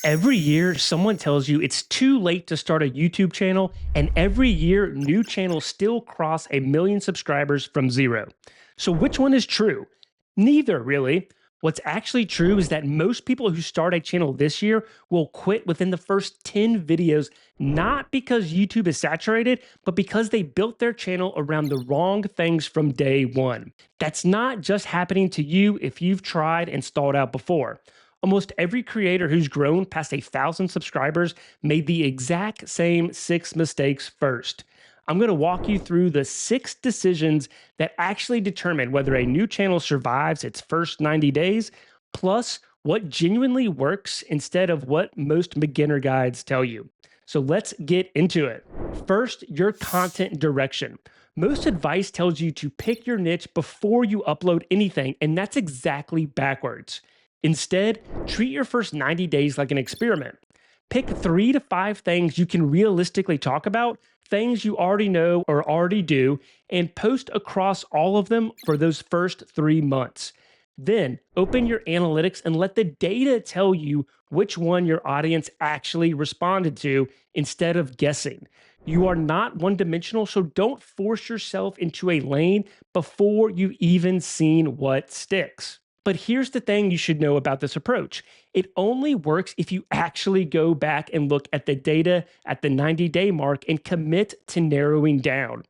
Every year, someone tells you it's too late to start a YouTube channel, and every year, new channels still cross 1 million subscribers from zero. So, which one is true? Neither, really. What's actually true is that most people who start a channel this year will quit within the first 10 videos, not because YouTube is saturated, but because they built their channel around the wrong things from day one. That's not just happening to you if you've tried and stalled out before. Almost every creator who's grown past 1,000 subscribers made the exact same 6 mistakes first. I'm going to walk you through the 6 decisions that actually determine whether a new channel survives its first 90 days, plus what genuinely works instead of what most beginner guides tell you. So let's get into it. First, your content direction. Most advice tells you to pick your niche before you upload anything, and that's exactly backwards. Instead, treat your first 90 days like an experiment. Pick 3 to 5 things you can realistically talk about, things you already know or already do, and post across all of them for those first 3 months. Then open your analytics and let the data tell you which one your audience actually responded to instead of guessing. You are not one dimensional, so don't force yourself into a lane before you've even seen what sticks. But here's the thing you should know about this approach. It only works if you actually go back and look at the data at the 90-day mark and commit to narrowing down.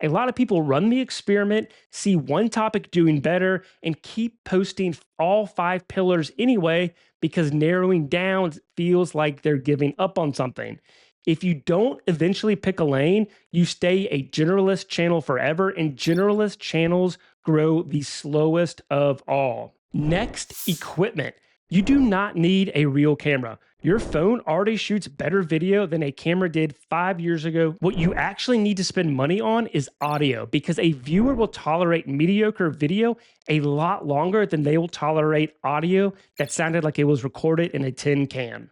A lot of people run the experiment, see one topic doing better, and keep posting all 5 pillars anyway because narrowing down feels like they're giving up on something. If you don't eventually pick a lane, you stay a generalist channel forever, and generalist channels grow the slowest of all. Next, equipment. You do not need a real camera. Your phone already shoots better video than a camera did 5 years ago. What you actually need to spend money on is audio, because a viewer will tolerate mediocre video a lot longer than they will tolerate audio that sounded like it was recorded in a tin can.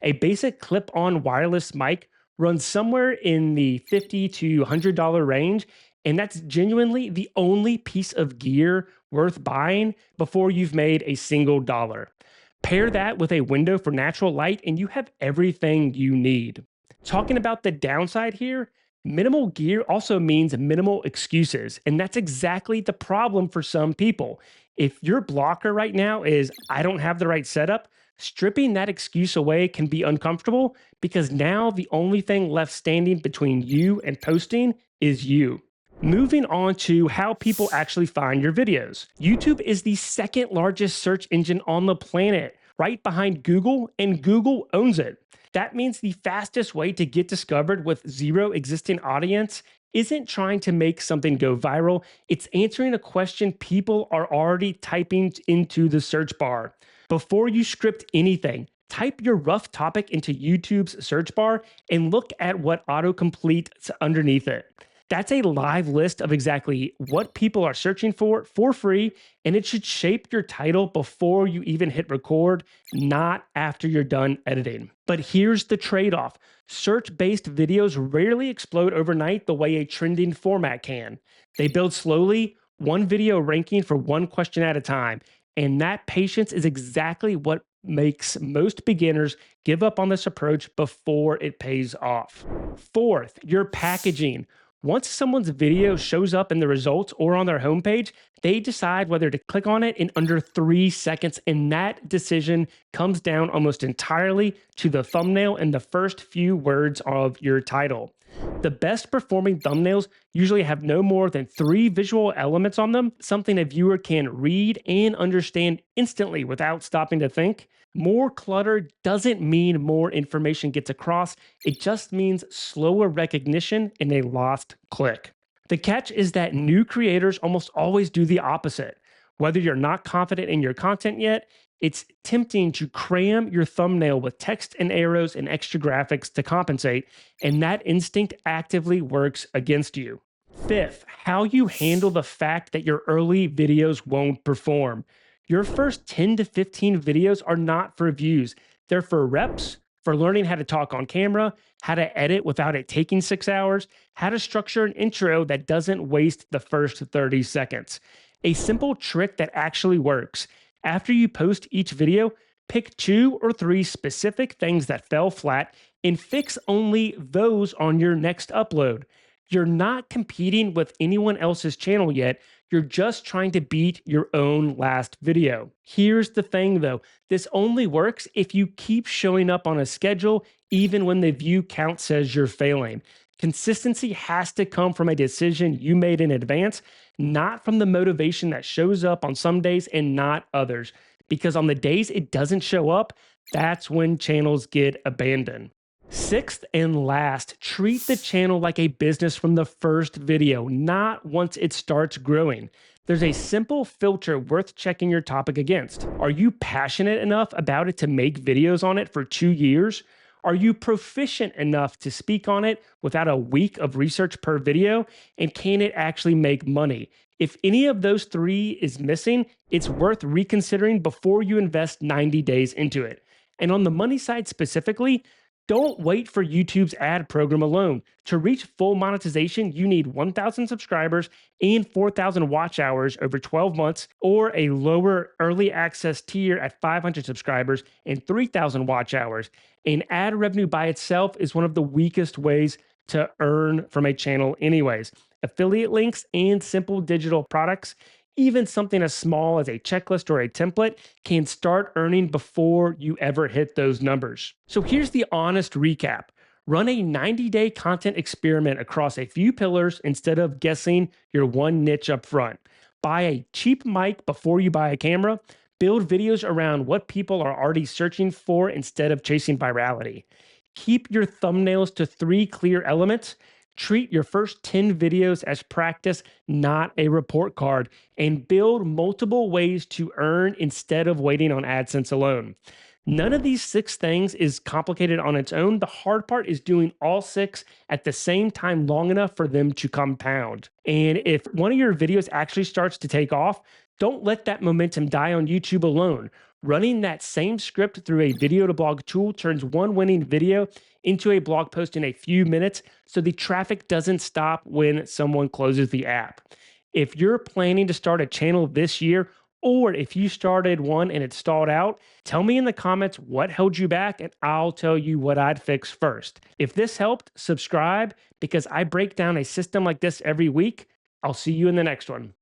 A basic clip-on wireless mic runs somewhere in the $50 to $100 range, and that's genuinely the only piece of gear worth buying before you've made a single dollar. Pair that with a window for natural light, and you have everything you need. Talking about the downside here, minimal gear also means minimal excuses, and that's exactly the problem for some people. If your blocker right now is, I don't have the right setup, stripping that excuse away can be uncomfortable because now the only thing left standing between you and posting is you. Moving on to how people actually find your videos. YouTube is the second largest search engine on the planet, right behind Google, and Google owns it. That means the fastest way to get discovered with zero existing audience isn't trying to make something go viral, it's answering a question people are already typing into the search bar. Before you script anything, type your rough topic into YouTube's search bar and look at what autocompletes underneath it. That's a live list of exactly what people are searching for free, and it should shape your title before you even hit record, not after you're done editing. But here's the trade-off. Search-based videos rarely explode overnight the way a trending format can. They build slowly, one video ranking for one question at a time, and that patience is exactly what makes most beginners give up on this approach before it pays off. Fourth, your packaging. Once someone's video shows up in the results or on their homepage, they decide whether to click on it in under 3 seconds, and that decision comes down almost entirely to the thumbnail and the first few words of your title. The best performing thumbnails usually have no more than 3 visual elements on them, something a viewer can read and understand instantly without stopping to think. More clutter doesn't mean more information gets across, it just means slower recognition and a lost click. The catch is that new creators almost always do the opposite. Whether you're not confident in your content yet, it's tempting to cram your thumbnail with text and arrows and extra graphics to compensate, and that instinct actively works against you. Fifth, how you handle the fact that your early videos won't perform. Your first 10 to 15 videos are not for views. They're for reps, for learning how to talk on camera, how to edit without it taking 6 hours, how to structure an intro that doesn't waste the first 30 seconds. A simple trick that actually works. After you post each video, Pick 2 or 3 specific things that fell flat and fix only those on your next upload. You're not competing with anyone else's channel yet. You're just trying to beat your own last video. Here's the thing though, this only works if you keep showing up on a schedule, even when the view count says you're failing. Consistency has to come from a decision you made in advance, not from the motivation that shows up on some days and not others. Because on the days it doesn't show up, that's when channels get abandoned. Sixth and last, treat the channel like a business from the first video, not once it starts growing. There's a simple filter worth checking your topic against. Are you passionate enough about it to make videos on it for 2 years? Are you proficient enough to speak on it without a week of research per video? And can it actually make money? If any of those three is missing, it's worth reconsidering before you invest 90 days into it. And on the money side specifically, don't wait for YouTube's ad program alone. To reach full monetization, you need 1,000 subscribers and 4,000 watch hours over 12 months, or a lower early access tier at 500 subscribers and 3,000 watch hours. And ad revenue by itself is one of the weakest ways to earn from a channel, anyways. Affiliate links and simple digital products, even something as small as a checklist or a template, can start earning before you ever hit those numbers. So here's the honest recap. Run a 90-day content experiment across a few pillars instead of guessing your one niche up front. Buy a cheap mic before you buy a camera. Build videos around what people are already searching for instead of chasing virality. Keep your thumbnails to 3 clear elements. Treat your first 10 videos as practice, not a report card, and build multiple ways to earn instead of waiting on AdSense alone. None of these 6 things is complicated on its own. The hard part is doing all 6 at the same time long enough for them to compound. And if one of your videos actually starts to take off, don't let that momentum die on YouTube alone. Running that same script through a video to blog tool turns one winning video into a blog post in a few minutes, so the traffic doesn't stop when someone closes the app. If you're planning to start a channel this year, or if you started one and it stalled out, tell me in the comments what held you back and I'll tell you what I'd fix first. If this helped, subscribe because I break down a system like this every week. I'll see you in the next one.